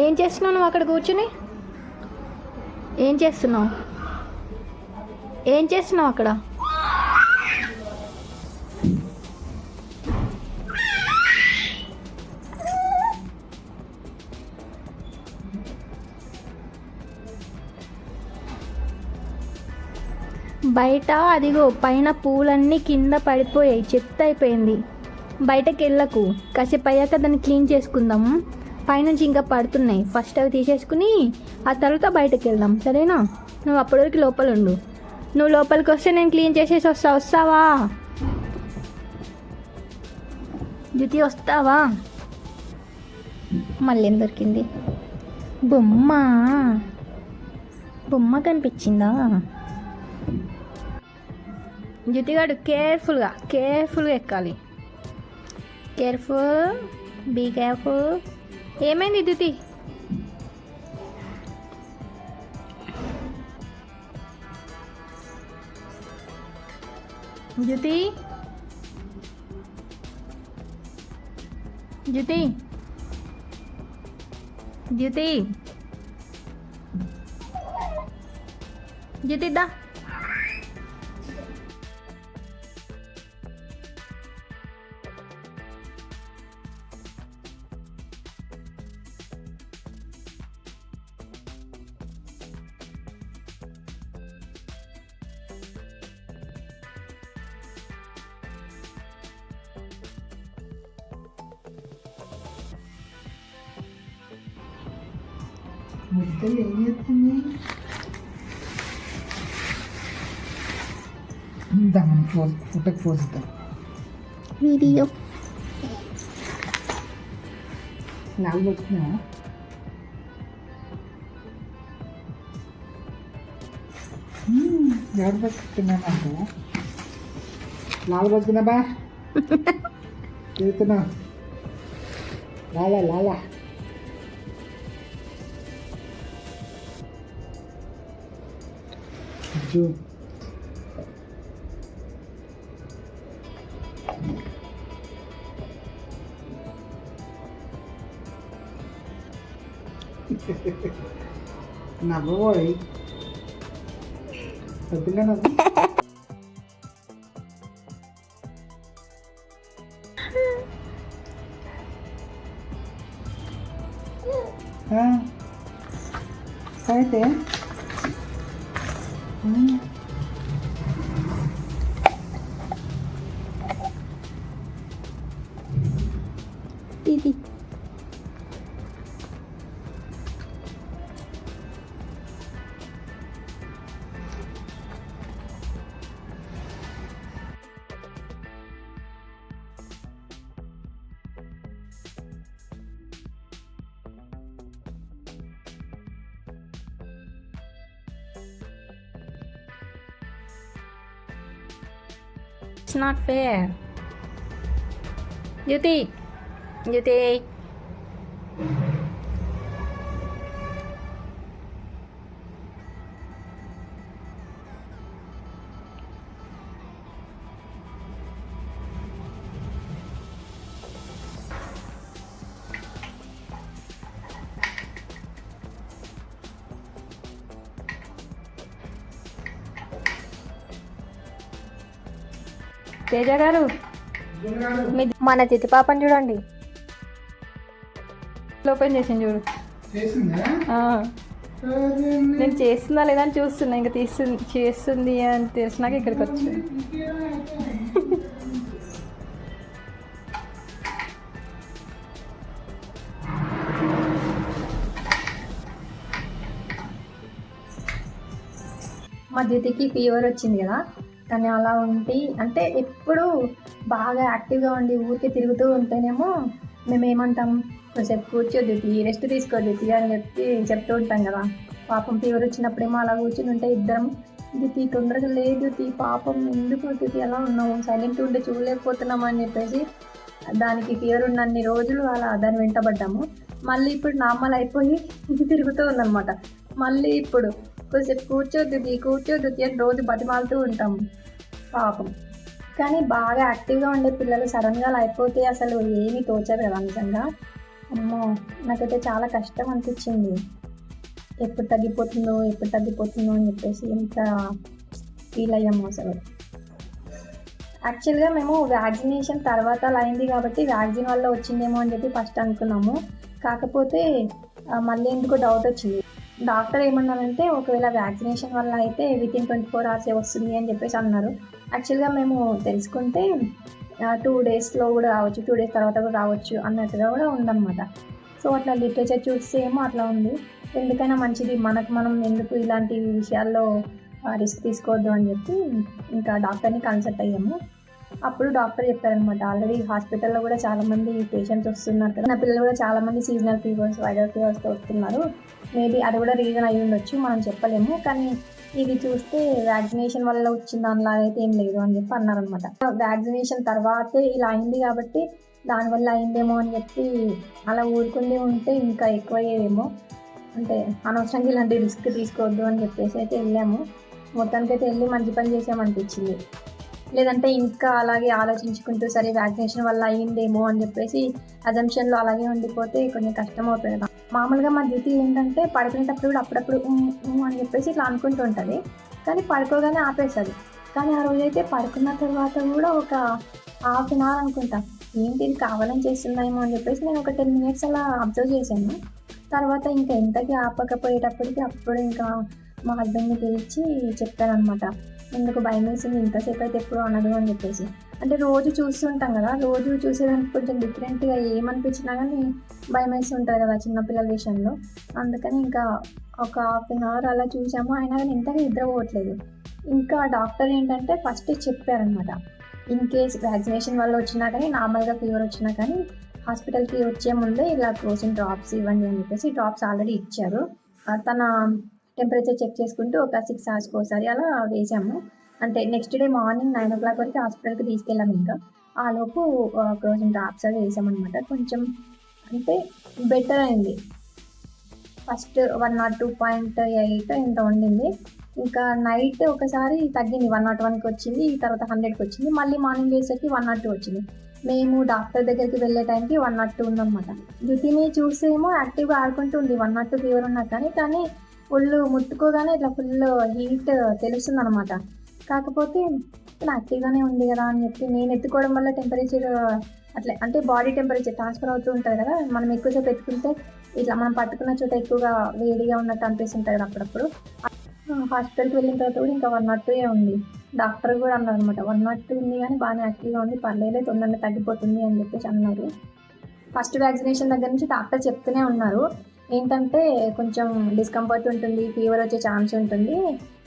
ఏం చేస్తున్నావు నువ్వు అక్కడ కూర్చుని? ఏం చేస్తున్నావు? ఏం చేస్తున్నావు అక్కడ? బయట అదిగో పైన పూలన్నీ కింద పడిపోయాయి, చెత్త అయిపోయింది. బయటకు వెళ్ళకు, కాసేపు అయ్యాక దాన్ని క్లీన్ చేసుకుందాం. పైనుంచి ఇంకా పడుతున్నాయి, ఫస్ట్ అవి తీసేసుకుని ఆ తర్వాత బయటకు వెళ్దాం, సరేనా? నువ్వు అప్పటి వరకు లోపల ఉండు. నువ్వు లోపలికి వస్తే నేను క్లీన్ చేసేసి వస్తావా? జ్యోతి వస్తావా? మళ్ళీ ఏం దొరికింది? బొమ్మ బొమ్మ కనిపించిందా? జ్యోతిగాడు కేర్ఫుల్గా ఎక్కాలి. Careful, be careful. ఏమైంది జ్యోతి? జ్యోతి జ్యోతి జ్యోతి జ్యోతి దా. ముద్దలు ఏం చేస్తుంది? దాని ఫోటోకి ఫోజ్ ఇద్దాం. వీడియో నాలుగు వచ్చినా ఎవరు పట్టుకున్నానంట? నాలుగు వచ్చినా బా తిరుగుతున్నా. లాలా జూ నవ్వబోయ్ పెద్దగా నవ్వు. అయితే ఇది It's not fair. জ্যোতি తేజ గారు, మన చితి పాపని చూడండి, ఓపెన్ చేసింది చూడు. నేను చేస్తుందా లేదా అని చూస్తున్నా, ఇంకా చేస్తుంది అని తెలిసినాక ఇక్కడికి వచ్చి మా జ్యోతికి ఫీవర్ వచ్చింది కదా, కానీ అలా ఉండి అంటే ఎప్పుడు బాగా యాక్టివ్గా ఉండి ఊరికే తిరుగుతూ ఉంటేనేమో మేము ఏమంటాం, కొంచెంసేపు కూర్చోద్ది, రెస్ట్ తీసుకోద్ది అని చెప్తూ ఉంటాం కదా. పాపం ఫీవర్ వచ్చినప్పుడేమో అలా కూర్చుని ఉంటే ఇద్దరం, జ్యోతి తొందరగా లేదు జ్యోతి, పాపం ఎందుకు జ్యోతి ఎలా ఉన్నాము, సైలెంట్ ఉంటే చూడలేకపోతున్నాము అని చెప్పేసి దానికి ఫీవర్ ఉన్నన్ని రోజులు అలా దాన్ని వెంటబడ్డాము. మళ్ళీ ఇప్పుడు నార్మల్ అయిపోయి తిరుగుతూ ఉందన్నమాట. మళ్ళీ ఇప్పుడు కొంచెంసేపు కూర్చోద్ది అని రోజు బతిమాలుతూ ఉంటాము పాపం. కానీ బాగా యాక్టివ్గా ఉండే పిల్లలు సడన్గా అలా అయిపోతే అసలు ఏమీ తోచదు కదా నిజంగా. అమ్మో, నాకైతే చాలా కష్టం అనిపించింది. ఎప్పుడు తగ్గిపోతుందో అని చెప్పేసి ఎంత ఫీల్ అయ్యాము అసలు. యాక్చువల్గా మేము వ్యాక్సినేషన్ తర్వాత అలా అయింది కాబట్టి వ్యాక్సిన్ వల్ల వచ్చిందేమో అని చెప్పి ఫస్ట్ అనుకున్నాము. కాకపోతే మళ్ళీ ఎందుకో డౌట్ వచ్చింది. డాక్టర్ ఏమన్నారంటే ఒకవేళ వ్యాక్సినేషన్ వల్ల అయితే వితిన్ 24 hours వస్తుంది అని చెప్పేసి అన్నారు. యాక్చువల్గా మేము తెలుసుకుంటే 2 daysలో కూడా రావచ్చు, 2 days తర్వాత కూడా రావచ్చు అన్నట్టుగా కూడా ఉందన్నమాట. సో అట్లా లిటరేచర్ చూస్తే ఏమో అట్లా ఉంది. ఎందుకైనా మంచిది, మనం ఎందుకు ఇలాంటి విషయాల్లో రిస్క్ తీసుకోవద్దు అని చెప్పి ఇంకా డాక్టర్ని కన్సల్ట్ అయ్యాము. అప్పుడు డాక్టర్ చెప్పారనమాట, ఆల్రెడీ హాస్పిటల్లో కూడా చాలామంది పేషెంట్స్ వస్తున్నారు కదా, నా పిల్లలు కూడా చాలామంది సీజనల్ ఫీవర్స్, వైరల్ ఫీవర్స్తో వస్తున్నారు. మేబీ అది కూడా రీజన్ అయ్యి ఉండొచ్చు, మనం చెప్పలేము. కానీ ఇది చూస్తే వ్యాక్సినేషన్ వల్ల వచ్చిన దానిలాగా అయితే ఏం లేదు అని చెప్పి అన్నారనమాట. వ్యాక్సినేషన్ తర్వాతే ఇలా అయింది కాబట్టి దానివల్ల అయిందేమో అని చెప్పి అలా ఊరుకుండి ఉంటే ఇంకా ఎక్కువయ్యేదేమో, అంటే అనవసరంగా ఇలాంటి రిస్క్ తీసుకోవద్దు అని చెప్పేసి అయితే వెళ్ళాము. మొత్తానికైతే వెళ్ళి మంచి పని చేసామనిపించింది. లేదంటే ఇంకా అలాగే ఆలోచించుకుంటూ సరే వ్యాక్సినేషన్ వల్ల అయ్యిందేమో అని చెప్పేసి అజంప్షన్లో అలాగే ఉండిపోతే కొంచెం కష్టం అవుతుంది కదా. మామూలుగా మా డ్యూటీ ఏంటంటే పడుకునేటప్పుడు కూడా అప్పుడప్పుడు అని చెప్పేసి ఇట్లా అనుకుంటూ ఉంటుంది, కానీ పడుకోగానే ఆపేస్తుంది. కానీ ఆ రోజైతే పడుకున్న తర్వాత కూడా ఒక ½ an hour అనుకుంటా ఏంటి ఇది కావాలని చేస్తుందేమో అని చెప్పేసి నేను ఒక 10 minutes అలా అబ్జర్వ్ చేశాను. తర్వాత ఇంకా ఎంతకి ఆపకపోయేటప్పటికి అప్పుడు ఇంకా మా హస్బెండ్ని పిలిచి చెప్పానమాట, ఎందుకు భయం వేసింది ఇంతసేపు అయితే ఎప్పుడు అనదు అని చెప్పేసి. అంటే రోజు చూస్తుంటాం కదా, రోజు చూసేదానికి కొంచెం డిఫరెంట్గా ఏమనిపించినా కానీ భయం వేసి ఉంటుంది కదా చిన్నపిల్లల విషయంలో. అందుకని ఇంకా ఒక ½ an hour అలా చూసాము, అయినా కానీ ఇంతగా నిద్రపోవట్లేదు. ఇంకా డాక్టర్ ఏంటంటే ఫస్ట్ చెప్పారనమాట, ఇన్ కేస్ వ్యాక్సినేషన్ వల్ల వచ్చినా కానీ నార్మల్గా ఫీవర్ వచ్చినా కానీ హాస్పిటల్కి వచ్చే ముందే ఇలా క్రోసిన్ డ్రాప్స్ ఇవ్వండి అని చెప్పేసి డ్రాప్స్ ఆల్రెడీ ఇచ్చారు. తన టెంపరేచర్ చెక్ చేసుకుంటూ ఒక 6 hours ఒకసారి అలా వేసాము. అంటే నెక్స్ట్ డే మార్నింగ్ 9 o'clock వరకు హాస్పిటల్కి తీసుకెళ్ళాము. ఇంకా ఆలోపు క్రోసిన్ డ్రాప్స్ అవి వేసామన్నమాట. కొంచెం అంటే బెటర్ అయింది. ఫస్ట్ 102.8 ఎంత ఉండింది, ఇంకా నైట్ ఒకసారి తగ్గింది, 101కి వచ్చింది, తర్వాత 100కి వచ్చింది, మళ్ళీ మార్నింగ్ వేసేకి 102 వచ్చింది. మేము డాక్టర్ దగ్గరికి వెళ్ళే టైంకి 102 ఉందన్నమాట. జ్యుతిని చూసేమో యాక్టివ్గా ఆడుకుంటూ ఉంది, 102 ఫీవర్ ఉన్నా కానీ ఒళ్ళు ముట్టుకోగానే ఇట్లా ఫుల్ హీట్ తెలుస్తుంది అనమాట. కాకపోతే యాక్టివ్గానే ఉంది కదా అని చెప్పి నేను ఎత్తుకోవడం వల్ల టెంపరేచర్ అట్లా అంటే బాడీ టెంపరేచర్ ట్రాన్స్ఫర్ అవుతూ ఉంటుంది కదా, మనం ఎక్కువసేపు ఎత్తుకుంటే ఇట్లా మనం పట్టుకున్న చోట ఎక్కువగా వేడిగా ఉన్నట్టు అనిపిస్తుంటుంది కదా అప్పుడప్పుడు. హాస్పిటల్కి వెళ్ళిన తర్వాత కూడా ఇంకా 102 ఉంది. డాక్టర్ కూడా అన్నారు అనమాట, 102 ఉంది కానీ బాగానే యాక్టివ్గా ఉంది, పర్లేదు తొందరగా తగ్గిపోతుంది అని చెప్పేసి అన్నారు. ఫస్ట్ వ్యాక్సినేషన్ దగ్గర నుంచి డాక్టర్ చెప్తూనే ఉన్నారు, ఏంటంటే కొంచెం డిస్కంఫర్ట్ ఉంటుంది, ఫీవర్ వచ్చే ఛాన్స్ ఉంటుంది,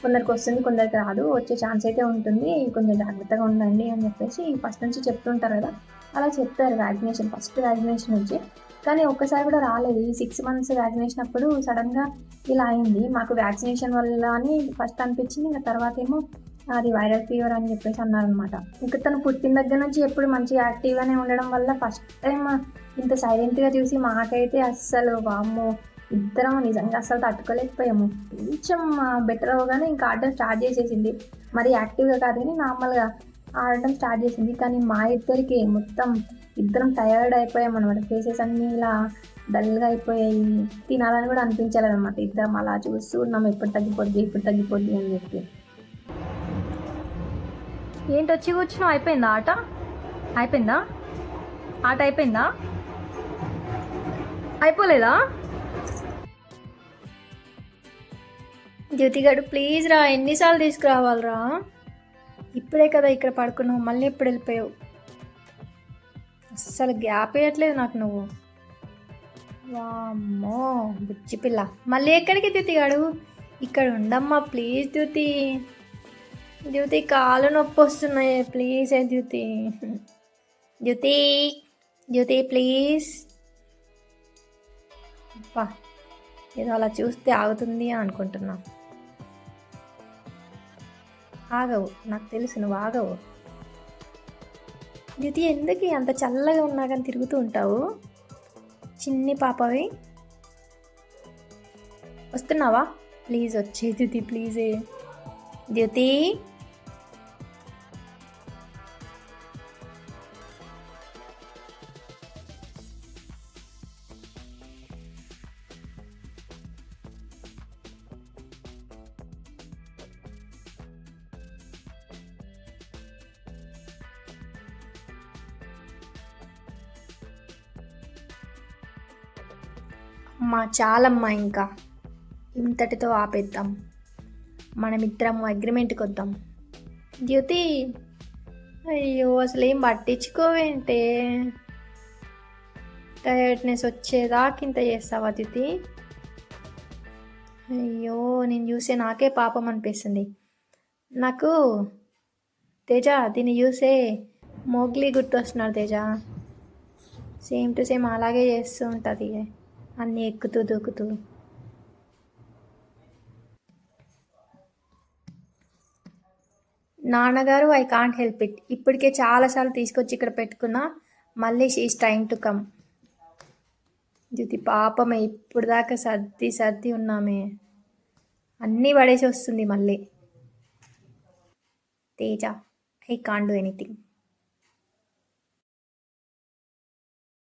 కొందరికి వస్తుంది కొందరికి రాదు, వచ్చే ఛాన్స్ అయితే ఉంటుంది, కొంచెం జాగ్రత్తగా ఉండండి అని చెప్పేసి ఫస్ట్ నుంచి చెప్తుంటారు కదా, అలా చెప్పారు ఫస్ట్ వ్యాక్సినేషన్ నుంచి. కానీ ఒక్కసారి కూడా రాలేదు. ఈ 6 months వ్యాక్సినేషన్ అప్పుడు సడన్గా ఇలా అయింది. మాకు వ్యాక్సినేషన్ వల్ల అని ఫస్ట్ అనిపించింది, ఇంకా తర్వాత ఏమో అది వైరల్ ఫీవర్ అని చెప్పేసి అన్నారనమాట. ఇంకా తను పుట్టిన దగ్గర నుంచి ఎప్పుడు మంచిగా యాక్టివ్గానే ఉండడం వల్ల ఫస్ట్ టైం ఇంత సైలెంట్గా చూసి మాకైతే అస్సలు వామ్మో, ఇద్దరం నిజంగా అస్సలు తట్టుకోలేకపోయాము. కొంచెం బెటర్ అవగానే ఇంకా ఆడడం స్టార్ట్ చేసేసింది. మరి యాక్టివ్గా కాదు కానీ నార్మల్గా ఆడటం స్టార్ట్ చేసింది. కానీ మా ఇద్దరికి మొత్తం ఇద్దరం టయర్డ్ అయిపోయాము అనమాట. ఫేసెస్ అన్నీ ఇలా డల్గా అయిపోయాయి, తినాలని కూడా అనిపించలేదన్నమాట. ఇద్దరం అలా చూస్తూ ఉన్నాం, ఎప్పుడు తగ్గిపోద్ది అని చెప్పి. ఏంటి వచ్చి కూర్చున్నావు? అయిపోయిందా ఆట? అయిపోయిందా? అయిపోలేదా? జ్యోతిగాడు ప్లీజ్ రా, ఎన్నిసార్లు తీసుకురావాలరా? ఇప్పుడే కదా ఇక్కడ పడుకున్నావు, మళ్ళీ ఎప్పుడు వెళ్ళిపోయావు? అస్సలు గ్యాప్ వేయట్లేదు నాకు నువ్వు. వామ్మో బుచ్చి పిల్ల, మళ్ళీ ఎక్కడికి జ్యోతిగాడు? ఇక్కడ ఉండమ్మా ప్లీజ్ జ్యోతి కాళ్ళు నొప్పి వస్తున్నాయి ప్లీజ్. Jyothi please. అబ్బా, ఏదో అలా చూస్తే ఆగుతుంది అనుకుంటున్నా. ఆగవు, నాకు తెలుసు నువ్వు ఆగవు. జ్యోతి ఎందుకు అంత చల్లగా ఉన్నా కానీ తిరుగుతూ ఉంటావు? చిన్ని పాపవి, వస్తున్నావా? ప్లీజ్ వచ్చే జ్యోతి, ప్లీజే జ్యోతి. మా చాలమ్మా ఇంకా ఇంతటితో ఆపేద్దాం. మనమిద్దరం అగ్రిమెంట్కి వద్దాం. ద్యుతి, అయ్యో అసలు ఏం పట్టించుకోవేంటే, టైర్డ్నెస్ వచ్చేదాకా ఇంత చేస్తావా ద్యుతి? అయ్యో నేను చూసే నాకే పాపం అనిపిస్తుంది. నాకు తేజ దీన్ని చూసే మోగ్లీ గుర్తొస్తున్నారు తేజ. సేమ్ టు సేమ్ అలాగే చేస్తూ ఉంటుంది, అన్నీ ఎక్కుతూ దూకుతూ. నాన్నగారు ఐ కాంట్ హెల్ప్ ఇట్. ఇప్పటికే చాలాసార్లు తీసుకొచ్చి ఇక్కడ పెట్టుకున్నా, మళ్ళీ షీఈస్ ట్రైంగ్ టు కమ్. ఇది పాపమే, ఇప్పుడు దాకా సర్ది సర్ది ఉన్నామే, అన్నీ పడేసి వస్తుంది మళ్ళీ. Teja, I can't do anything.